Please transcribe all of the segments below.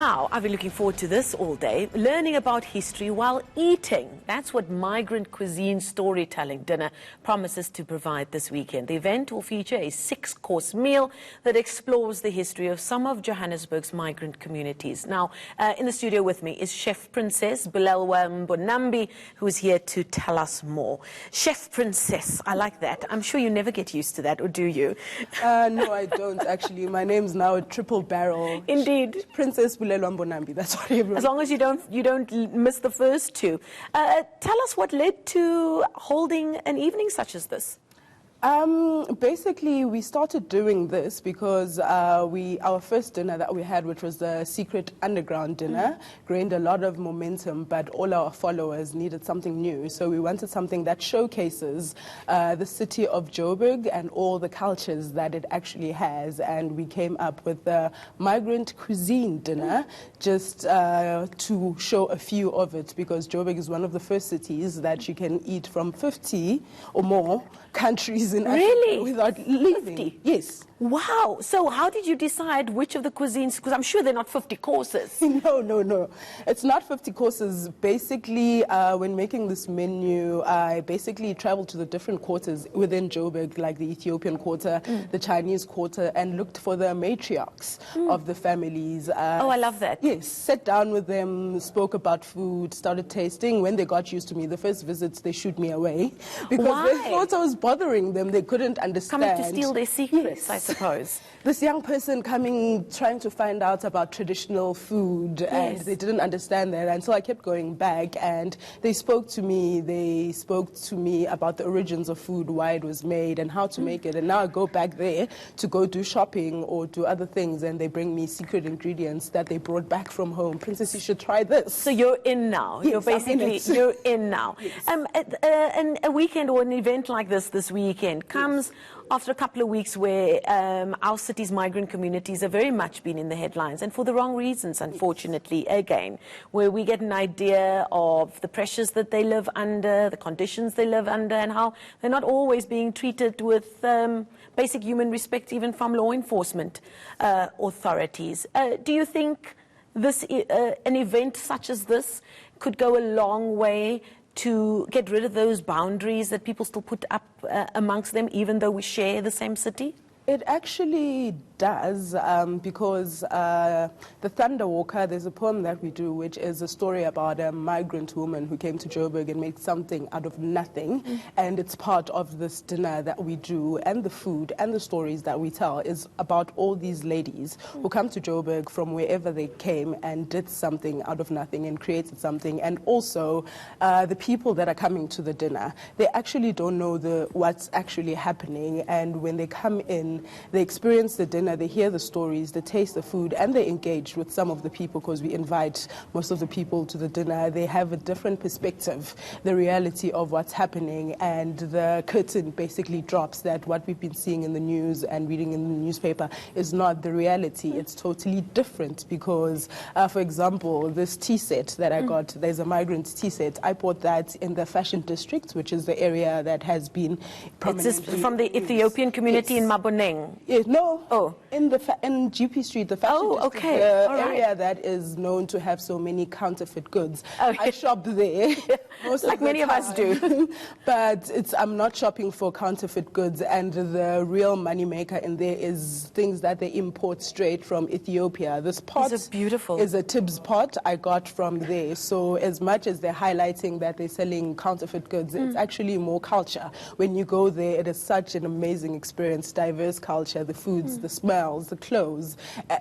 Now, I've been looking forward to this all day, learning about history while eating. That's what Migrant Cuisine Storytelling Dinner promises to provide this weekend. The event will feature a 6-course meal that explores the history of some of Johannesburg's migrant communities. Now, in the studio with me is Chef Princess Bulelwa Mbonambi, who's here to tell us more. Chef Princess, I like that. I'm sure you never get used to that, or do you? No, I don't, actually. My name's now a triple barrel. Indeed. Princess Bulelwa Mbonambi, that's what everyone... As long as you don't miss the first two. Tell us what led to holding an evening such as this. Basically, we started doing this because our first dinner that we had, which was the secret underground dinner, gained a lot of momentum, but all our followers needed something new. So we wanted something that showcases the city of Joburg and all the cultures that it actually has. And we came up with the Migrant Cuisine Dinner just to show a few of it, because Joburg is one of the first cities that you can eat from 50 or more countries in Africa without leaving. 50? Yes. Wow. So how did you decide which of the cuisines? Because I'm sure they're not 50 courses. No. It's not 50 courses. Basically, when making this menu, I basically traveled to the different quarters within Joburg, like the Ethiopian quarter, the Chinese quarter, and looked for the matriarchs of the families. Oh, I love that. Yes. Sat down with them, spoke about food, started tasting. When they got used to me, the first visits, they shooed me away. Because they thought I was bothering them. They couldn't understand. Coming to steal their secrets, yes. I suppose. This young person coming, trying to find out about traditional food, and they didn't understand that. And so I kept going back, and they spoke to me. They spoke to me about the origins of food, why it was made, and how to make it. And now I go back there to go do shopping or do other things, and they bring me secret ingredients that they brought back from home. Princess, you should try this. So you're in now. Yes, you're basically you're in now. Yes. And a weekend or an event like this weekend comes after a couple of weeks where our city's migrant communities have very much been in the headlines, and for the wrong reasons, unfortunately, again, where we get an idea of the pressures that they live under, the conditions they live under, and how they're not always being treated with basic human respect, even from law enforcement authorities. Do you think an event such as this could go a long way to get rid of those boundaries that people still put up amongst them, even though we share the same city? It actually does, because the Thunder Walker, there's a poem that we do, which is a story about a migrant woman who came to Joburg and made something out of nothing. And it's part of this dinner that we do, and the food and the stories that we tell is about all these ladies who come to Joburg from wherever they came and did something out of nothing and created something. And also the people that are coming to the dinner, they actually don't know what's actually happening. And when they come in, they experience the dinner, they hear the stories, they taste the food, and they engage with some of the people, because we invite most of the people to the dinner. They have a different perspective, the reality of what's happening, and the curtain basically drops that what we've been seeing in the news and reading in the newspaper is not the reality. It's totally different, because, for example, this tea set that I got, there's a migrant tea set. I bought that in the fashion district, which is the area that has been prominently... It's from the Ethiopian community in Maboneng. Yes, no, in GP Street, the fashion district, the area that is known to have so many counterfeit goods. I shop there, most like many of us do. But I'm not shopping for counterfeit goods, and the real moneymaker in there is things that they import straight from Ethiopia. This pot is a Tibbs pot I got from there. So as much as they're highlighting that they're selling counterfeit goods, it's actually more culture. When you go there, it is such an amazing experience, diverse culture, the foods, the smells, the clothes.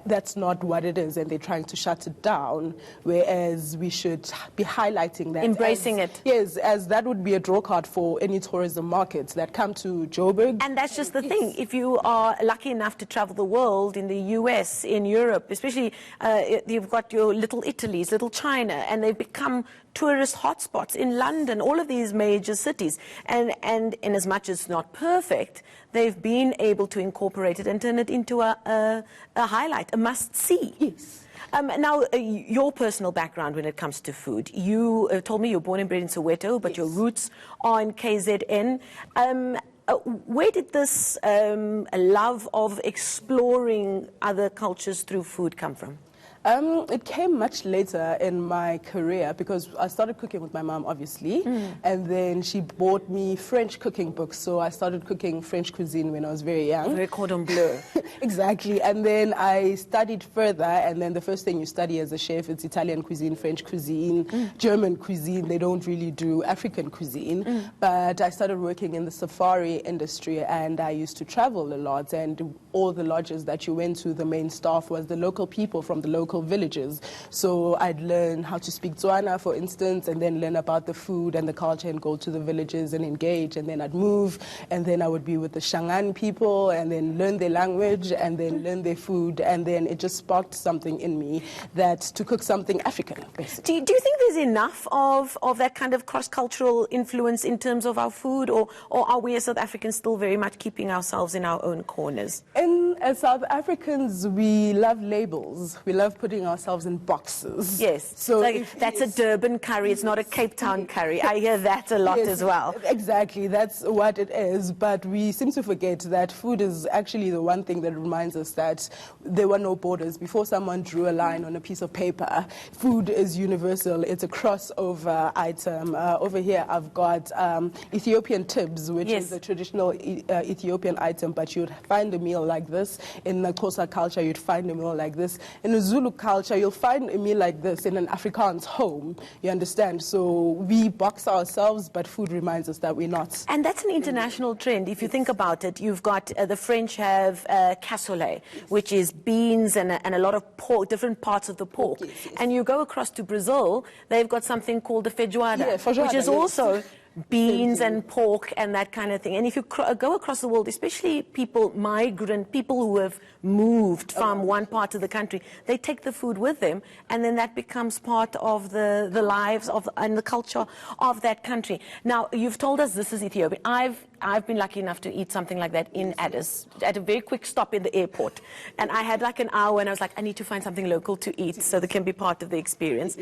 That's not what it is, and they're trying to shut it down, whereas we should be highlighting that. Embracing it. Yes, as that would be a draw card for any tourism markets that come to Joburg. And that's just the thing. If you are lucky enough to travel the world, in the US, in Europe, especially you've got your little Italies, little China, and they've become tourist hotspots in London, all of these major cities. And in as much as it's not perfect, they've been able to incorporate it and turn it into a highlight, a must-see. Yes. Now, your personal background when it comes to food. You told me you're born and bred in Soweto, but your roots are in KZN. Where did this love of exploring other cultures through food come from? It came much later in my career because I started cooking with my mom, obviously, and then she bought me French cooking books. So I started cooking French cuisine when I was very young. Very cordon bleu. Exactly. And then I studied further, and then the first thing you study as a chef is Italian cuisine, French cuisine, German cuisine. They don't really do African cuisine. But I started working in the safari industry, and I used to travel a lot, and all the lodges that you went to, the main staff was the local people from the local villages. So I'd learn how to speak Tswana, for instance, and then learn about the food and the culture and go to the villages and engage, and then I'd move, and then I would be with the Shangaan people and then learn their language and then learn their food, and then it just sparked something in me that to cook something African, basically. Do you think there's enough of that kind of cross-cultural influence in terms of our food, or are we as South Africans still very much keeping ourselves in our own corners? As South Africans, we love labels. We love putting ourselves in boxes. Yes. So that's a Durban curry. It's not a Cape Town curry. I hear that a lot as well. Exactly. That's what it is. But we seem to forget that food is actually the one thing that reminds us that there were no borders. Before someone drew a line on a piece of paper, food is universal. It's a crossover item. Over here, I've got Ethiopian tibs, which is a traditional Ethiopian item, but you'd find a meal like this. In the Xhosa culture, you'd find a meal like this. In the Zulu culture, you'll find a meal like this in an Afrikaans home. You understand? So we box ourselves, but food reminds us that we're not. And that's an international trend. If you think about it, you've got the French have cassoulet, which is beans and a lot of pork, different parts of the pork. And you go across to Brazil, they've got something called the feijoada, which is also beans and pork and that kind of thing. And if you go across the world, especially migrant people who have moved from one part of the country, they take the food with them, and then that becomes part of the lives of and the culture of that country. Now, you've told us this is Ethiopia. I've been lucky enough to eat something like that in Addis at a very quick stop in the airport. And I had like an hour and I was like, I need to find something local to eat so that can be part of the experience.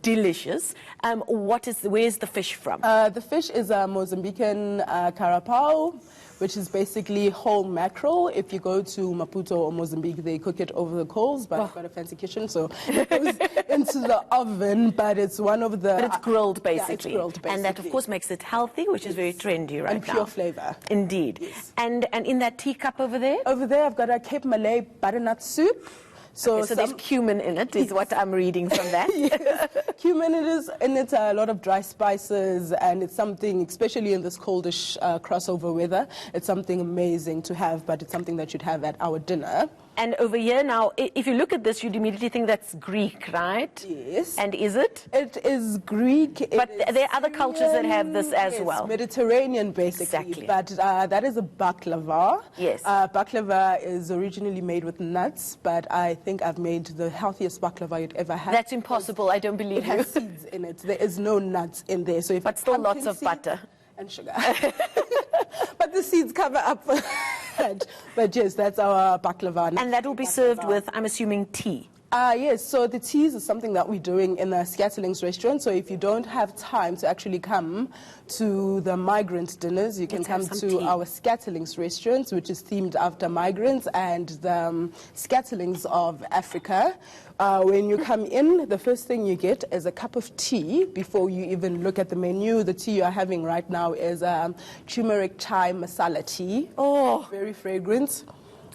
Delicious. Where's the fish from? The fish is a Mozambican carapau, which is basically whole mackerel. If you go to Maputo or Mozambique, they cook it over the coals, but I've got a fancy kitchen, so it goes into the oven, but it's one of the... But it's grilled, basically. Yeah, it's grilled, basically. And that, of course, makes it healthy, which is very trendy right now. And pure flavor. Indeed. Yes. And in that teacup over there? Over there, I've got a Cape Malay butternut soup. So there's cumin in it, is what I'm reading from that. Yes. Cumin in it, a lot of dry spices, and it's something, especially in this coldish crossover weather, it's something amazing to have, but it's something that you'd have at our dinner. And over here now, if you look at this, you'd immediately think that's Greek, right? Yes. And is it? It is Greek. But there are other cultures that have this as well. Mediterranean, basically. Exactly. But that is a baklava. Yes. Baklava is originally made with nuts, but I think I've made the healthiest baklava you'd ever had. That's impossible. I don't believe it has seeds in it. There is no nuts in there. So but still lots of butter. And sugar. But the seeds cover up for that. But yes, that's our baklava. And that will be served with, I'm assuming, tea. Yes, so the teas is something that we're doing in the Scatterlings restaurant. So if you don't have time to actually come to the migrant dinners, you can come to our Scatterlings restaurant, which is themed after migrants and the Scatterlings of Africa. When you come in, the first thing you get is a cup of tea before you even look at the menu. The tea you're having right now is turmeric chai masala tea. Oh, very fragrant.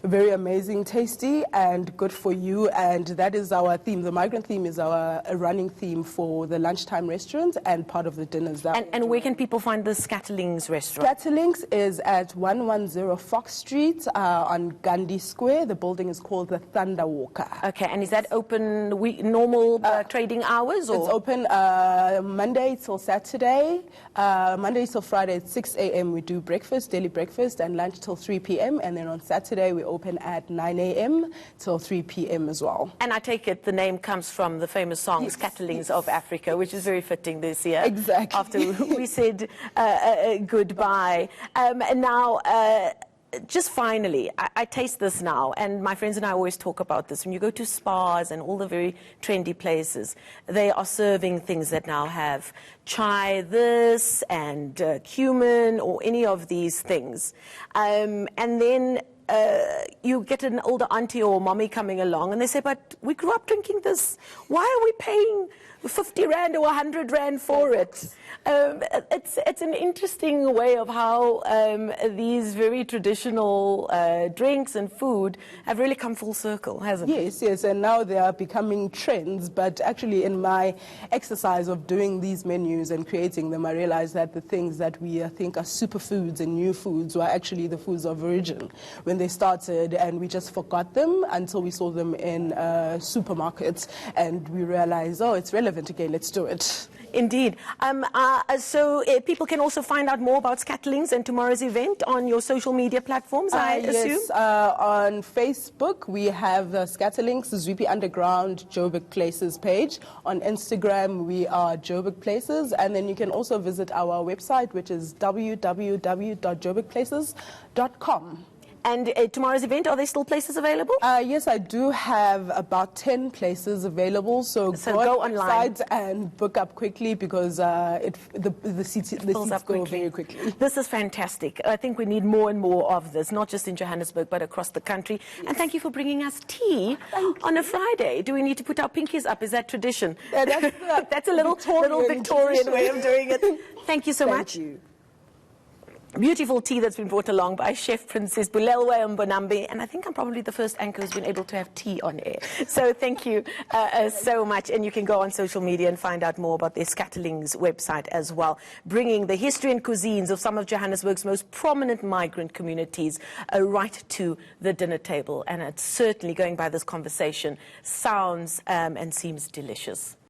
Very amazing, tasty, and good for you. And that is our theme. The migrant theme is our running theme for the lunchtime restaurants and part of the dinners. And where can people find the Scatterlings restaurant? Scatterlings is at 110 Fox Street on Gandhi Square. The building is called the Thunder Walker. Okay, and is that open normal trading hours? Or? It's open Monday till Saturday. Monday till Friday at 6 a.m. we do breakfast, daily breakfast, and lunch till 3 p.m. And then on Saturday we open at 9 a.m. till 3 p.m. as well. And I take it the name comes from the famous song Scatterlings of Africa, which is very fitting this year. Exactly. After we said goodbye. Now, just finally, I taste this now, and my friends and I always talk about this. When you go to spas and all the very trendy places, they are serving things that now have chai this and cumin or any of these things. And then you get an older auntie or mommy coming along and they say, but we grew up drinking this. Why are we paying 50 Rand or 100 Rand for it? It's an interesting way of how these very traditional drinks and food have really come full circle, hasn't it? Yes, yes, and now they are becoming trends, but actually in my exercise of doing these menus and creating them, I realized that the things that we think are superfoods and new foods were actually the foods of origin when they started, and we just forgot them until we saw them in supermarkets, and we realized, oh, it's relevant again, let's do it. Indeed. So people can also find out more about Scatterlings and tomorrow's event on your social media platforms, I assume? Yes, on Facebook we have Scatterlings, Zwipi Underground, Joburg Places page. On Instagram we are Joburg Places, and then you can also visit our website, which is www.joburgplaces.com. And tomorrow's event, are there still places available? Yes, I do have about 10 places available, so go online website and book up quickly because the seats go very quickly. This is fantastic. I think we need more and more of this, not just in Johannesburg, but across the country. Yes. And thank you for bringing us tea on a Friday. Do we need to put our pinkies up? Is that tradition? That's a little Victorian way of doing it. Thank you so much. Thank you. Beautiful tea that's been brought along by Chef Princess Bulelwe Mbonambi, and I think I'm probably the first anchor who's been able to have tea on air. So thank you so much, and you can go on social media and find out more about their Scatterlings website as well, bringing the history and cuisines of some of Johannesburg's most prominent migrant communities right to the dinner table, and it's certainly, going by this conversation, sounds and seems delicious.